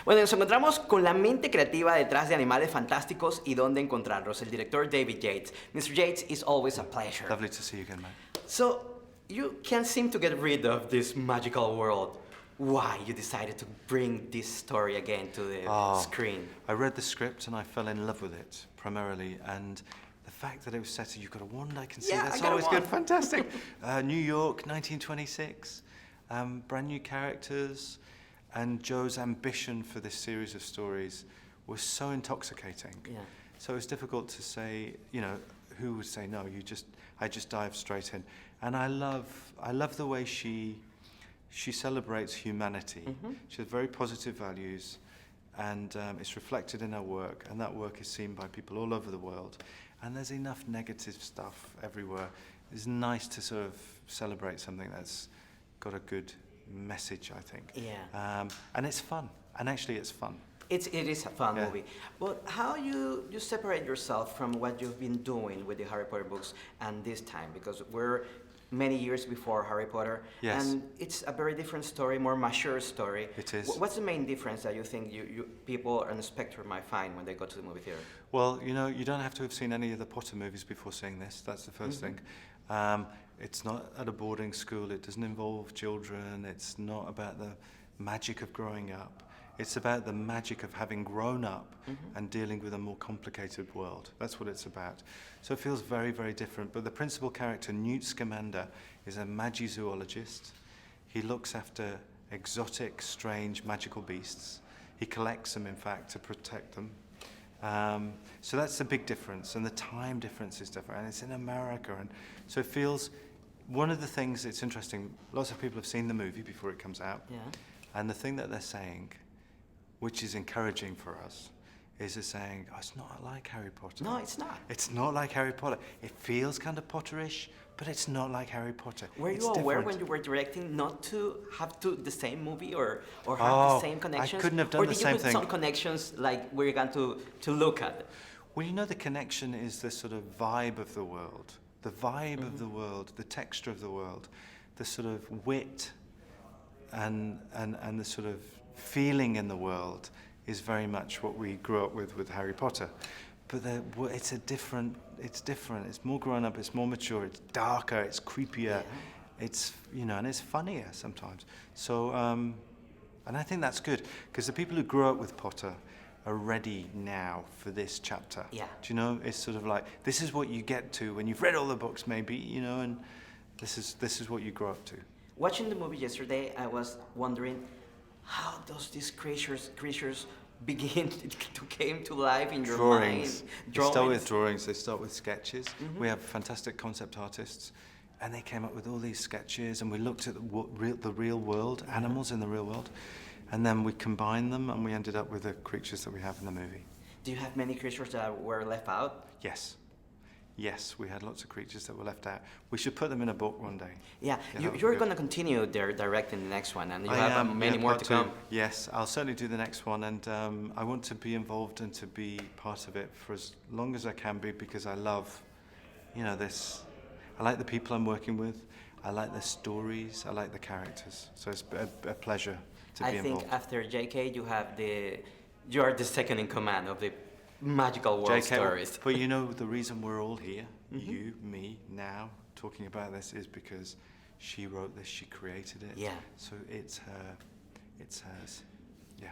Bueno, nos encontramos con la mente creativa detrás de Animales Fantásticos y dónde encontrarlos, el director David Yates. Mr. Yates, it's always a pleasure. Lovely to see you again, mate. So, you can't seem to get rid of this magical world. Why you decided to bring this story again to the screen? I read the script and I fell in love with it, primarily, and the fact that it was set, you've got a wand, I can see, Yeah, that's I got a always good, wand. fantastic. New York, 1926, brand new characters, and Joe's ambition for this series of stories was so intoxicating. Yeah. So it was difficult to say, you know, who would say no, I just dive straight in. And I love the way she celebrates humanity. Mm-hmm. She has very positive values, and it's reflected in her work, and that work is seen by people all over the world. And there's enough negative stuff everywhere. It's nice to sort of celebrate something that's got a good message, I think. Yeah. And it's fun, and actually it's fun. It is a fun movie. But how you separate yourself from what you've been doing with the Harry Potter books and this time? Because we're many years before Harry Potter. Yes. And it's a very different story, more mature story. It is. What's the main difference that you think people on the spectrum might find when they go to the movie theater? Well, you know, you don't have to have seen any of the Potter movies before seeing this. That's the first thing. It's not at a boarding school. It doesn't involve children. It's not about the magic of growing up. It's about the magic of having grown up and dealing with a more complicated world. That's what it's about. So it feels very, very different. But the principal character, Newt Scamander, is a magizoologist. He looks after exotic, strange, magical beasts. He collects them, in fact, to protect them. So that's the big difference. And the time difference is different. And it's in America. And so it feels... One of the things that's interesting, lots of people have seen the movie before it comes out. Yeah. And the thing that they're saying, which is encouraging for us, is they're saying, oh, it's not like Harry Potter. No, it's not. It's not like Harry Potter. It feels kind of Potterish, but it's not like Harry Potter. Were It's you aware different. when you were directing not to have the same movie or have Oh, the same connections? I couldn't have done the same Or did you thing. put some connections like we're going to look at? Well, you know, the connection is the sort of vibe of the world. The vibe of the world, the texture of the world, the sort of wit and the sort of feeling in the world is very much what we grew up with Harry Potter. But it's different, it's more grown up, it's more mature, it's darker, it's creepier, it's, you know, and it's funnier sometimes. So, and I think that's good, because the people who grew up with Potter are ready now for this chapter. Yeah. Do you know, it's sort of like, this is what you get to when you've read all the books maybe, you know, and this is what you grow up to. Watching the movie yesterday, I was wondering, how does these creatures begin to came to life in your Drawings. mind? They start with drawings, they start with sketches. We have fantastic concept artists, and they came up with all these sketches, and we looked at the real world, animals in the real world, and then we combined them, and we ended up with the creatures that we have in the movie. Do you have many creatures that were left out? Yes. Yes, we had lots of creatures that were left out. We should put them in a book one day. Yeah, Yeah, you're going to continue directing the next one, and you have many more to come. Yes, I'll certainly do the next one, and I want to be involved and to be part of it for as long as I can be, because I love, you know, this. I like the people I'm working with. I like the stories. I like the characters. So it's a pleasure to be involved. I think after JK, you are the second in command of the magical world stories. But you know, the reason we're all here, you, me, now, talking about this is because she wrote this, she created it. Yeah. So it's hers. Yeah.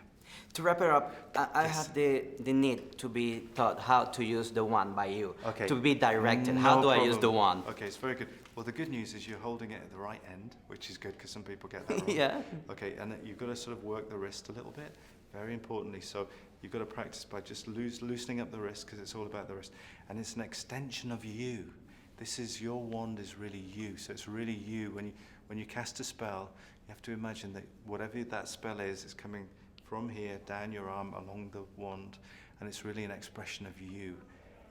To wrap it up, I have the need to be taught how to use the wand by you. Okay. To be directed. No How do I use problem. the wand? Okay, it's very good. Well, the good news is you're holding it at the right end, which is good because some people get that wrong. Yeah. Okay, and you've got to sort of work the wrist a little bit, very importantly. So you've got to practice by just loosening up the wrist, because it's all about the wrist. And it's an extension of you. This is, your wand is really you. So it's really you. When you cast a spell, you have to imagine that whatever that spell is coming from here, down your arm, along the wand. And it's really an expression of you.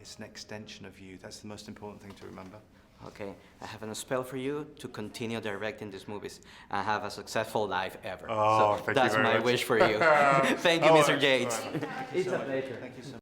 It's an extension of you. That's the most important thing to remember. Okay, I have a spell for you to continue directing these movies and have a successful life ever. Oh, so thank you that's very my much. wish for you. Thank you, Mr. Yates. It's a pleasure. Thank you so much.